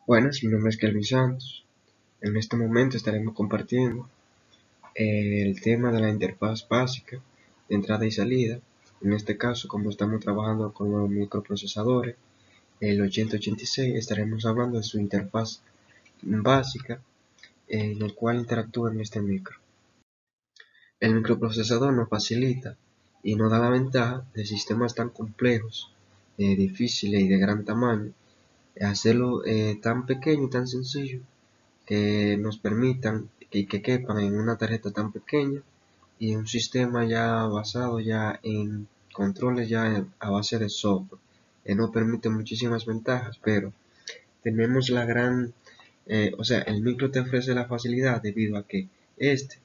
Buenas, mi nombre es Kelvin Santos. En este momento estaremos compartiendo el tema de la interfaz básica de entrada y salida. En este caso, como estamos trabajando con los microprocesadores, el 8086, estaremos hablando de su interfaz básica en el cual interactúa en este micro. El microprocesador nos facilita y nos da la ventaja de sistemas tan complejos, difíciles y de gran tamaño, hacerlo tan pequeño y tan sencillo que nos permitan que quepan en una tarjeta tan pequeña y un sistema ya basado ya en controles ya a base de software. Nos permite muchísimas ventajas, pero tenemos la gran, el micro te ofrece la facilidad debido a que este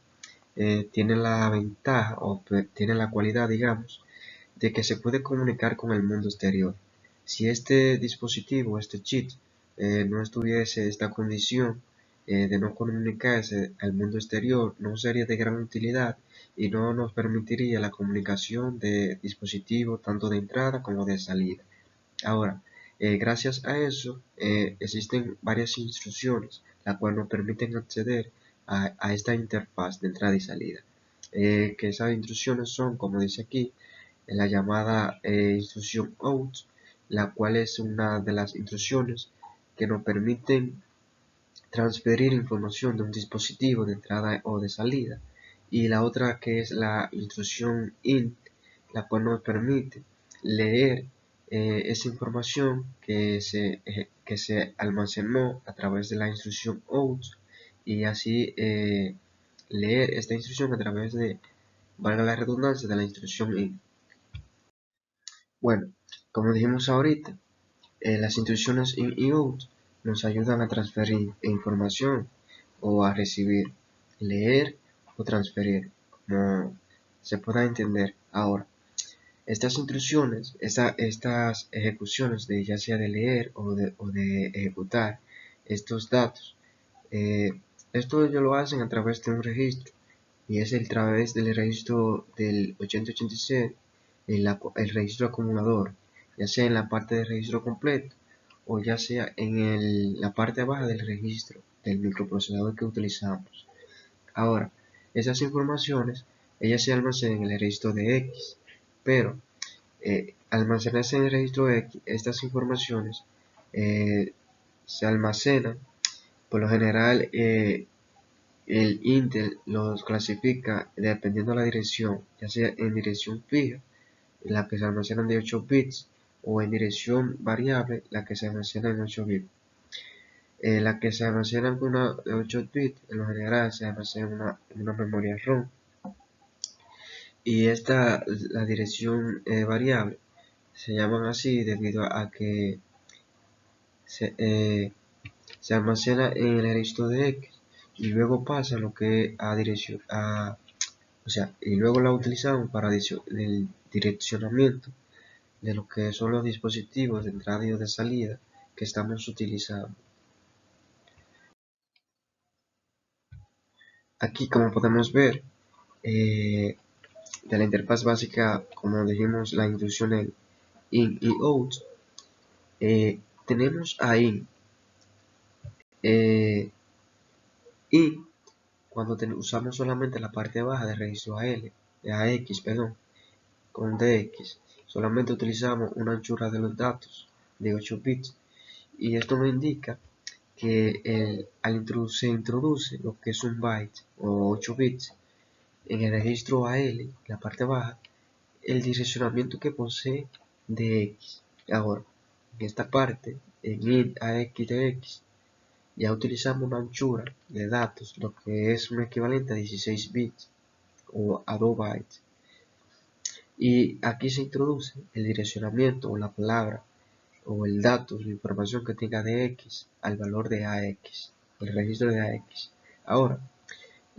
tiene la ventaja o tiene la cualidad, digamos, de que se puede comunicar con el mundo exterior. Si este dispositivo, este chip, no estuviese esta condición de no comunicarse al mundo exterior, no sería de gran utilidad y no nos permitiría la comunicación de dispositivos tanto de entrada como de salida. Ahora, gracias a eso, existen varias instrucciones, las cuales nos permiten acceder a esta interfaz de entrada y salida. Que esas instrucciones son, como dice aquí, la llamada instrucción out, la cual es una de las instrucciones que nos permiten transferir información de un dispositivo de entrada o de salida, y la otra que es la instrucción in, la cual nos permite leer esa información que se almacenó a través de la instrucción out y así leer esta instrucción a través de, valga la redundancia, de la instrucción in. Bueno, como dijimos ahorita, las instrucciones in y out nos ayudan a transferir información o a recibir, leer o transferir, como se pueda entender. Ahora, estas instrucciones, estas ejecuciones de ya sea de leer o de ejecutar estos datos, eh, esto ellos lo hacen a través de un registro y es a través del registro del 8086, el registro acumulador, ya sea en la parte del registro completo o ya sea en la parte baja del registro del microprocesador que utilizamos. Ahora, esas informaciones, ellas se almacenan en el registro de X, pero almacenarse en el registro X, estas informaciones se almacenan, por lo general, el Intel los clasifica dependiendo de la dirección, ya sea en dirección fija, la que se almacenan de 8 bits, o en dirección variable, la que se almacena en 8 bits. La que se almacena en una de 8 bits, en lo general se almacena en una memoria ROM. Y esta, la dirección variable, se llaman así debido a que se almacena en el registro de X y luego pasa lo que a dirección y luego la utilizamos para el direccionamiento de lo que son los dispositivos de entrada y de salida que estamos utilizando. Aquí, como podemos ver, de la interfaz básica, como dijimos, la instrucción in y out, tenemos a in y cuando usamos solamente la parte baja del registro AX, perdón, con DX, solamente utilizamos una anchura de los datos de 8 bits y esto nos indica que se introduce lo que es un byte o 8 bits en el registro AL, la parte baja, el direccionamiento que posee de X. Ahora, en esta parte, en int AX de X, ya utilizamos una anchura de datos, lo que es un equivalente a 16 bits o a 2 bytes. Y aquí se introduce el direccionamiento o la palabra o el dato, la información que tenga de X al valor de AX, el registro de AX. Ahora,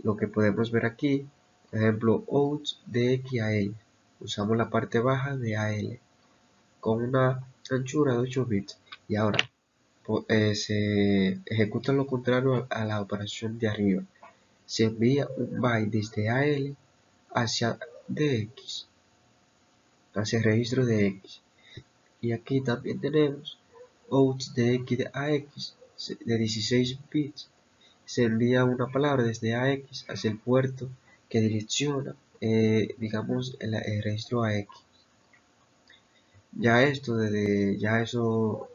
lo que podemos ver aquí, por ejemplo, out de X a L. Usamos la parte baja de AL con una anchura de 8 bits. Y ahora se ejecuta lo contrario a la operación de arriba. Se envía un byte desde AL hacia DX, hacia el registro de X. Y aquí también tenemos out de x de ax de 16 bits, se envía una palabra desde ax hacia el puerto que direcciona, digamos, el registro ax. Ya esto, ya eso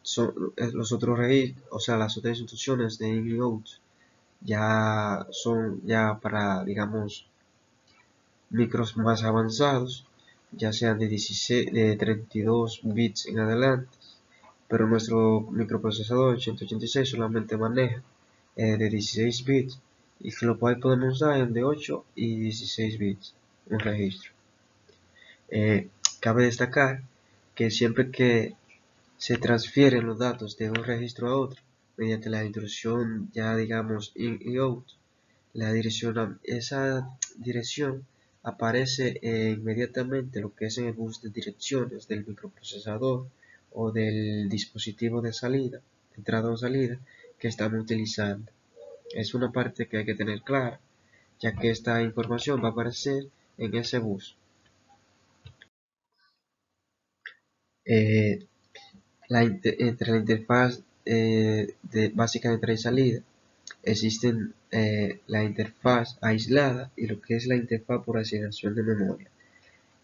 son los otros registros, o sea, las otras instrucciones de in y out, ya son ya para, digamos, micros más avanzados, ya sean de 32 bits en adelante, pero nuestro microprocesador 186 solamente maneja de 16 bits, y que lo cual podemos dar en de 8 y 16 bits un registro. Cabe destacar que siempre que se transfieren los datos de un registro a otro mediante la instrucción ya digamos in y out, esa dirección aparece inmediatamente lo que es en el bus de direcciones del microprocesador o del dispositivo de salida, entrada o salida que estamos utilizando. Es una parte que hay que tener clara, ya que esta información va a aparecer en ese bus. Eh, Entre la interfaz básica de entrada y salida existen la interfaz aislada y lo que es la interfaz por asignación de memoria,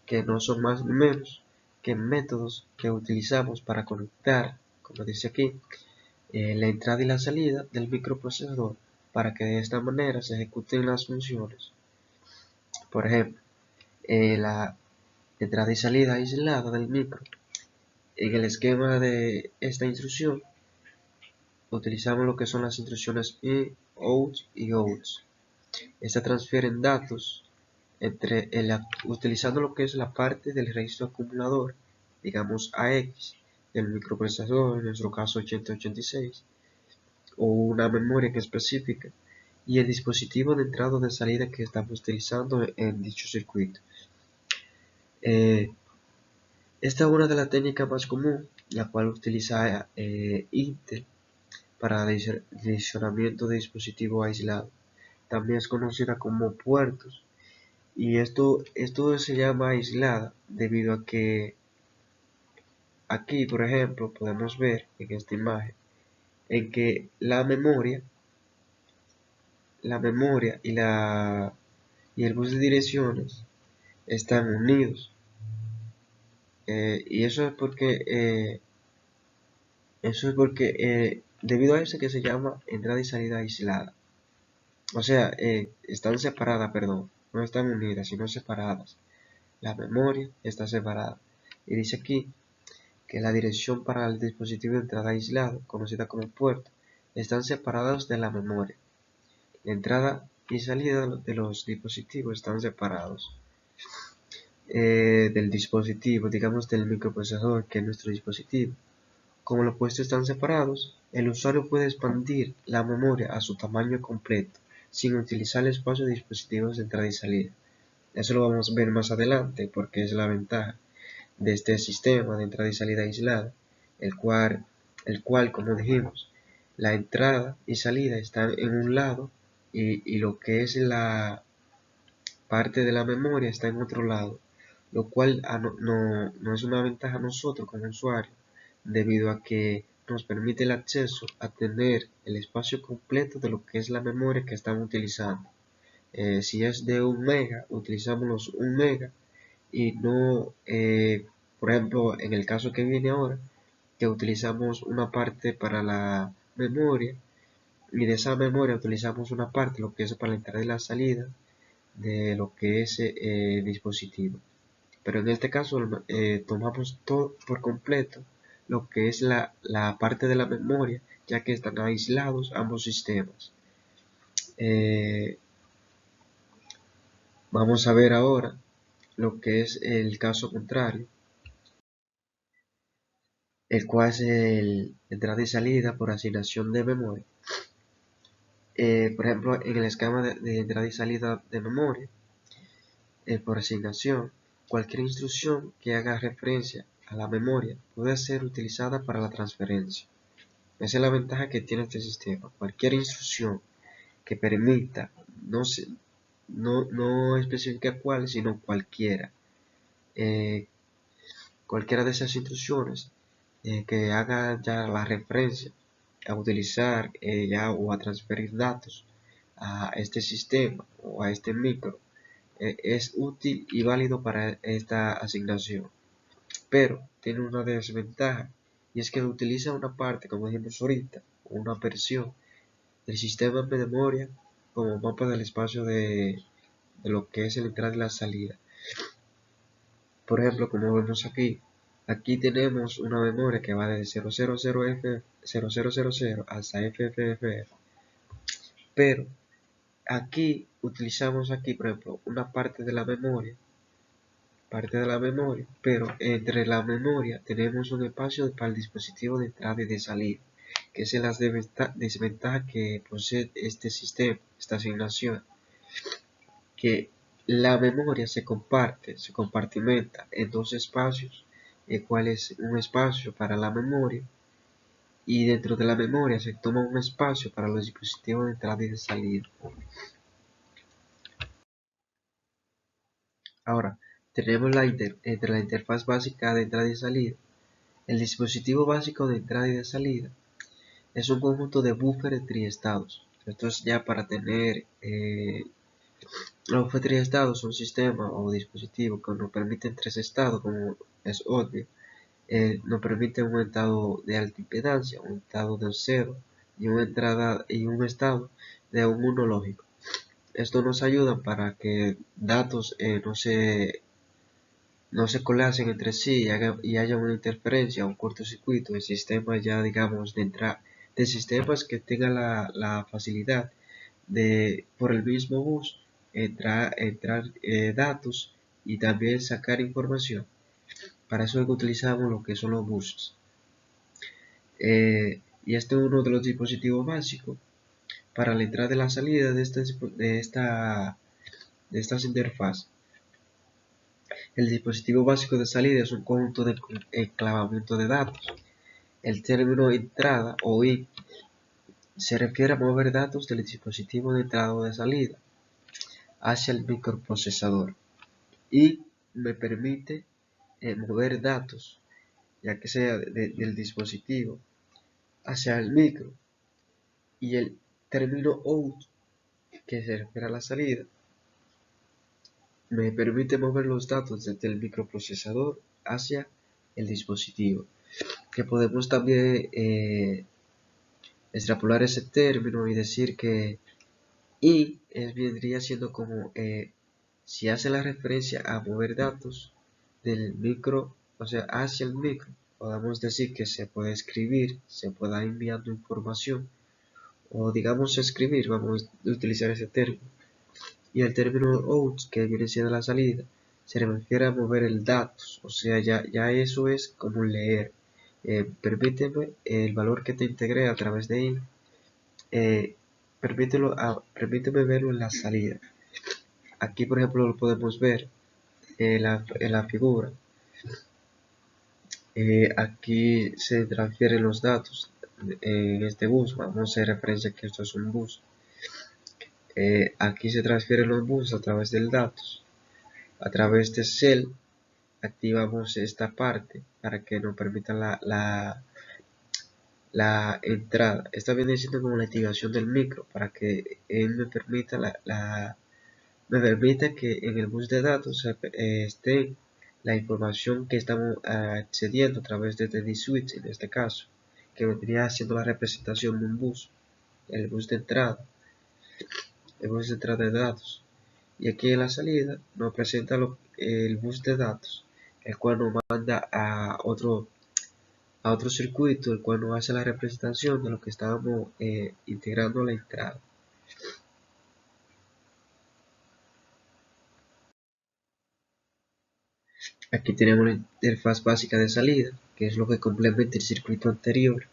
que no son más ni menos que métodos que utilizamos para conectar, como dice aquí, la entrada y la salida del microprocesador para que de esta manera se ejecuten las funciones. Por ejemplo, la entrada y salida aislada del micro. En el esquema de esta instrucción utilizamos lo que son las instrucciones in, out y out. Estas transfieren datos utilizando lo que es la parte del registro acumulador, digamos AX, del microprocesador, en nuestro caso 8086, o una memoria que específica, y el dispositivo de entrada o de salida que estamos utilizando en dicho circuito. Esta es una de las técnicas más comunes, la cual utiliza Intel para adicionamiento de dispositivos aislados. También es conocida como puertos, y esto se llama aislada debido a que aquí, por ejemplo, podemos ver en esta imagen en que la memoria y el bus de direcciones están unidos, y eso es porque debido a eso que se llama entrada y salida aislada. O sea, están separadas, perdón, no están unidas, sino separadas. La memoria está separada. Y dice aquí que la dirección para el dispositivo de entrada aislado, conocida como puerto, están separados de la memoria. La entrada y salida de los dispositivos están separados del dispositivo, digamos del microprocesador, que es nuestro dispositivo. Como los puestos están separados, el usuario puede expandir la memoria a su tamaño completo sin utilizar el espacio de dispositivos de entrada y salida. Eso lo vamos a ver más adelante porque es la ventaja de este sistema de entrada y salida aislada, el cual como dijimos, la entrada y salida están en un lado y lo que es la parte de la memoria está en otro lado, lo cual no es una ventaja a nosotros como usuarios, debido a que nos permite el acceso a tener el espacio completo de lo que es la memoria que estamos utilizando. Si es de 1 mega, utilizamos los 1 mega y no, por ejemplo, en el caso que viene ahora, que utilizamos una parte para la memoria y de esa memoria utilizamos una parte, lo que es para la entrada y la salida de lo que es dispositivo. Pero en este caso tomamos todo por completo lo que es la parte de la memoria, ya que están aislados ambos sistemas. Vamos a ver ahora lo que es el caso contrario, el cual es el entrada y salida por asignación de memoria. Por ejemplo, en el esquema de entrada y salida de memoria, por asignación, cualquier instrucción que haga referencia a la memoria puede ser utilizada para la transferencia. Esa es la ventaja que tiene este sistema. Cualquier instrucción que permita, no especifica cuál, sino cualquiera. Cualquiera de esas instrucciones que haga ya la referencia a utilizar ya o a transferir datos a este sistema o a este micro, es útil y válido para esta asignación, pero tiene una desventaja, y es que utiliza una parte, como dijimos ahorita, una versión del sistema de memoria como mapa del espacio de lo que es el entrada y la salida. Por ejemplo, como vemos aquí tenemos una memoria que va desde 000 hasta FFFF, pero aquí utilizamos aquí, por ejemplo, una parte de la memoria, pero entre la memoria tenemos un espacio para el dispositivo de entrada y de salida, que es la desventaja que posee este sistema, esta asignación, que la memoria se compartimenta en dos espacios, el cual es un espacio para la memoria, y dentro de la memoria se toma un espacio para los dispositivos de entrada y de salida. Ahora, tenemos entre la interfaz básica de entrada y salida. El dispositivo básico de entrada y de salida es un conjunto de buffer triestados. Esto es ya para tener los buffer triestados, un sistema o dispositivo que nos permiten tres estados, como es obvio. Nos permite un estado de alta impedancia, un estado de cero y un estado de un 1 lógico. Esto nos ayuda para que datos no se colapsen entre sí y haya una interferencia, un cortocircuito de sistemas ya digamos de sistemas que tengan la facilidad de por el mismo bus entrar datos y también sacar información. Para eso es que utilizamos lo que son los buses. Y este es uno de los dispositivos básicos para la entrada y la salida de estas interfaces. El dispositivo básico de salida es un conjunto de enclavamiento de datos. El término entrada o in se refiere a mover datos del dispositivo de entrada o de salida hacia el microprocesador, y me permite mover datos, ya que sea del dispositivo hacia el micro, y el término out, que se refiere a la salida, me permite mover los datos desde el microprocesador hacia el dispositivo. Que podemos también extrapolar ese término y decir que y vendría siendo como si hace la referencia a mover datos del micro, o sea, hacia el micro, podemos decir que se puede escribir, se pueda enviando información, o digamos escribir, vamos a utilizar ese término. Y el término out, que viene siendo la salida, se refiere a mover el datos, o sea, ya eso es como leer. Permíteme el valor que te integré a través de ahí, permíteme verlo en la salida. Aquí, por ejemplo, lo podemos ver en la figura. Aquí se transfieren los datos en este bus. Vamos a hacer referencia que esto es un bus. Aquí se transfieren los buses a través del datos. A través de cell activamos esta parte para que nos permita la entrada. Esta viene siendo como la activación del micro para que él me permita me permite que en el bus de datos esté la información que estamos accediendo a través de the switch en este caso, que vendría haciendo la representación de un bus, el bus de entrada, de datos. Y aquí en la salida nos presenta el bus de datos, el cual nos manda a otro circuito, el cual nos hace la representación de lo que estábamos integrando a la entrada. Aquí tenemos la interfaz básica de salida, que es lo que complementa el circuito anterior.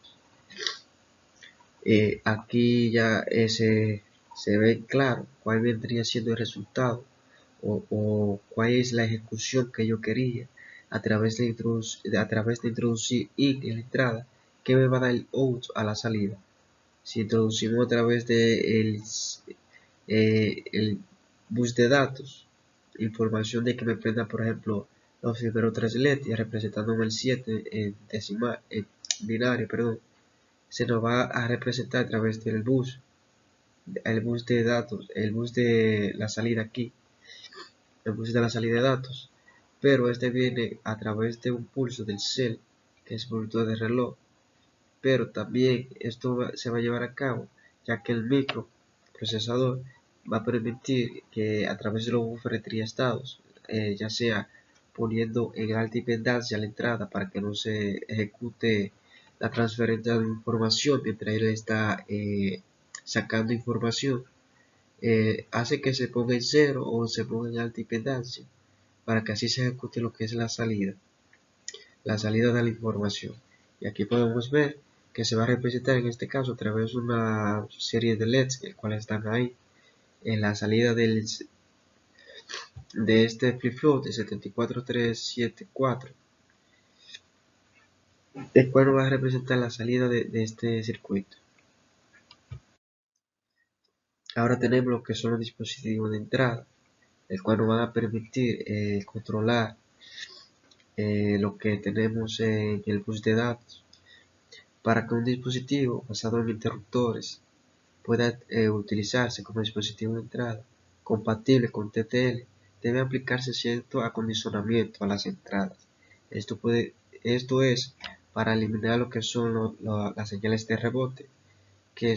Aquí ya se ve claro cuál vendría siendo el resultado o cuál es la ejecución que yo quería a través de introducir in en la entrada, que me va a dar el out a la salida. Si introducimos a través de el bus de datos información de que me prenda, por ejemplo, los primeros 3 letras, representándome el 7 en decimal, en binario, perdón, se nos va a representar a través del bus, el bus de datos, el bus de la salida aquí, el bus de la salida de datos, pero este viene a través de un pulso del cel, que es pulso de reloj, pero también esto se va a llevar a cabo, ya que el microprocesador va a permitir que a través de los buffers triestados, ya sea poniendo en alta impedancia la entrada para que no se ejecute la transferencia de información mientras él está sacando información, hace que se ponga en cero o se ponga en alta impedancia para que así se ejecute lo que es la salida de la información. Y aquí podemos ver que se va a representar en este caso a través de una serie de LEDs, el cuales están ahí en la salida de este flip-flop de 74374, el cual va a representar la salida de este circuito. Ahora tenemos lo que son los dispositivos de entrada, el cual nos van a permitir controlar lo que tenemos en el bus de datos, para que un dispositivo basado en interruptores pueda utilizarse como dispositivo de entrada compatible con TTL. Debe aplicarse cierto acondicionamiento a las entradas. Esto es para eliminar lo que son las señales de rebote, que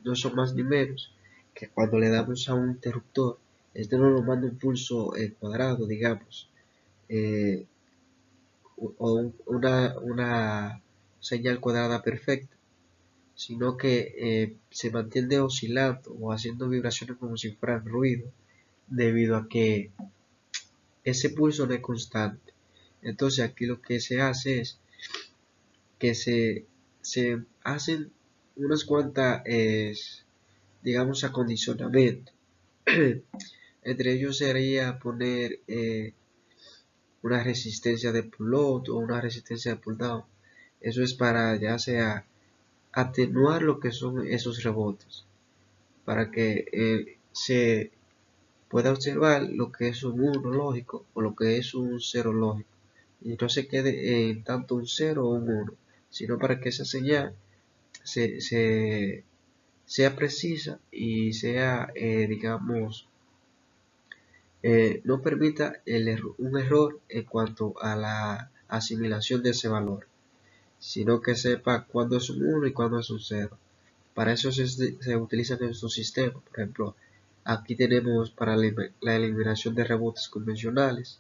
no son más ni menos que cuando le damos a un interruptor, este no nos manda un pulso cuadrado, digamos, eh, o una señal cuadrada perfecta, sino que se mantiene oscilando o haciendo vibraciones como si fueran ruido, debido a que ese pulso no es constante. Entonces aquí lo que se hace es que se hacen unas cuantas, digamos, acondicionamiento. Entre ellos sería poner una resistencia de pull-up o una resistencia de pull-down. Eso es para ya sea atenuar lo que son esos rebotes, para que se pueda observar lo que es un 1 lógico o lo que es un 0 lógico, y no se quede en tanto un 0 o un 1, sino para que esa señal sea precisa y sea, digamos, no permita un error en cuanto a la asimilación de ese valor, sino que sepa cuándo es un 1 y cuándo es un 0. Para eso se utilizan estos sistemas. Por ejemplo, aquí tenemos para la eliminación de rebotes convencionales,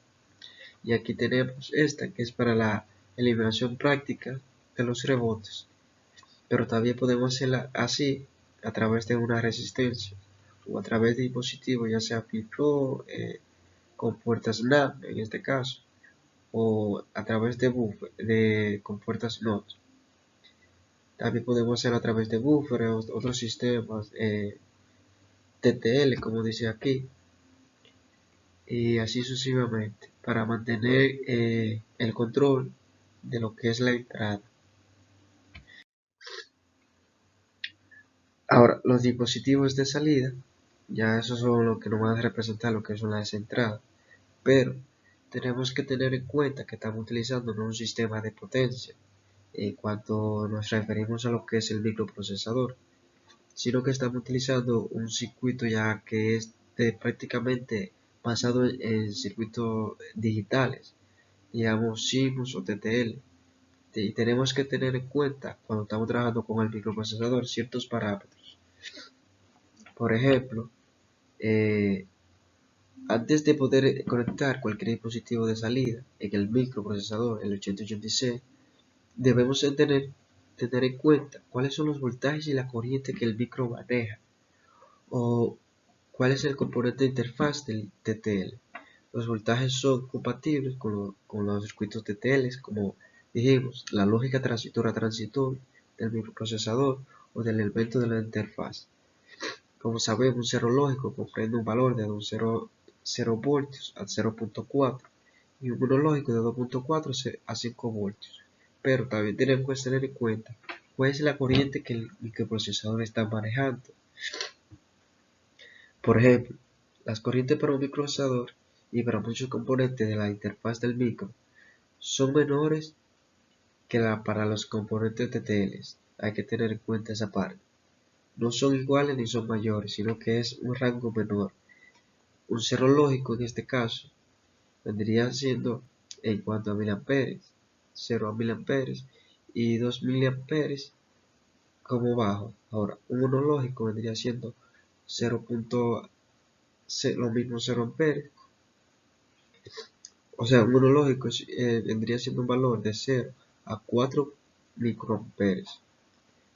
y aquí tenemos esta que es para la eliminación práctica de los rebotes, pero también podemos hacerla así a través de una resistencia o a través de dispositivos, ya sea flip-flop, con puertas NAND en este caso, o a través de buffer con puertas NOT. También podemos hacerlo a través de buffer o otros sistemas, TTL como dice aquí, y así sucesivamente, para mantener el control de lo que es la entrada. Ahora, los dispositivos de salida, ya esos son lo que nos van a representar lo que son las entradas, pero tenemos que tener en cuenta que estamos utilizando no un sistema de potencia en cuanto nos referimos a lo que es el microprocesador, sino que estamos utilizando un circuito ya que es prácticamente basado en circuitos digitales, digamos CMOS o TTL, y tenemos que tener en cuenta cuando estamos trabajando con el microprocesador ciertos parámetros. Por ejemplo, antes de poder conectar cualquier dispositivo de salida en el microprocesador, el 8086, debemos tener en cuenta cuáles son los voltajes y la corriente que el micro maneja, o cuál es el componente de interfaz del TTL. Los voltajes son compatibles con los circuitos TTL, como dijimos, la lógica transitor del microprocesador o del elemento de la interfaz. Como sabemos, un cero lógico comprende un valor de 0 voltios a 0.4 y un 1 lógico de 2.4 a 5 voltios. Pero también tenemos que tener en cuenta cuál es la corriente que el microprocesador está manejando. Por ejemplo, las corrientes para un microprocesador y para muchos componentes de la interfaz del micro son menores que para los componentes TTL. Hay que tener en cuenta esa parte. No son iguales ni son mayores, sino que es un rango menor. Un cero lógico en este caso vendría siendo en cuanto a miliamperes, 0 a miliamperes y 2 miliamperes como bajo. Ahora, un monológico vendría siendo 0. Lo mismo 0 amperes. O sea, un monológico vendría siendo un valor de 0 a 4 microamperes.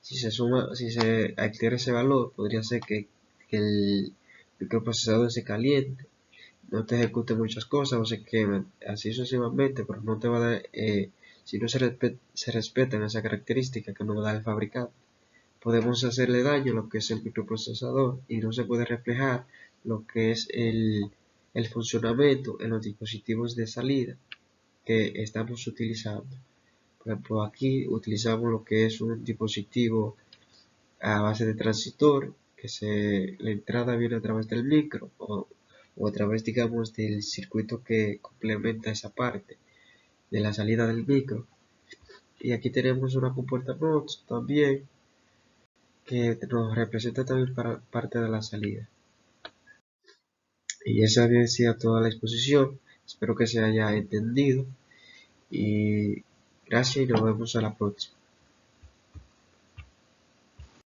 Si se altera ese valor, podría ser que el microprocesador se caliente, no te ejecute muchas cosas o se quemen, así sucesivamente, pero no te va a dar, si no se respetan esas características que nos da el fabricante, podemos hacerle daño a lo que es el microprocesador y no se puede reflejar lo que es el funcionamiento en los dispositivos de salida que estamos utilizando. Por ejemplo, aquí utilizamos lo que es un dispositivo a base de transistor, que la entrada viene a través del micro o a través, digamos, del circuito que complementa esa parte de la salida del micro. Y aquí tenemos una compuerta NOT también que nos representa también para parte de la salida. Y esa había sido toda la exposición. Espero que se haya entendido y gracias y nos vemos a la próxima.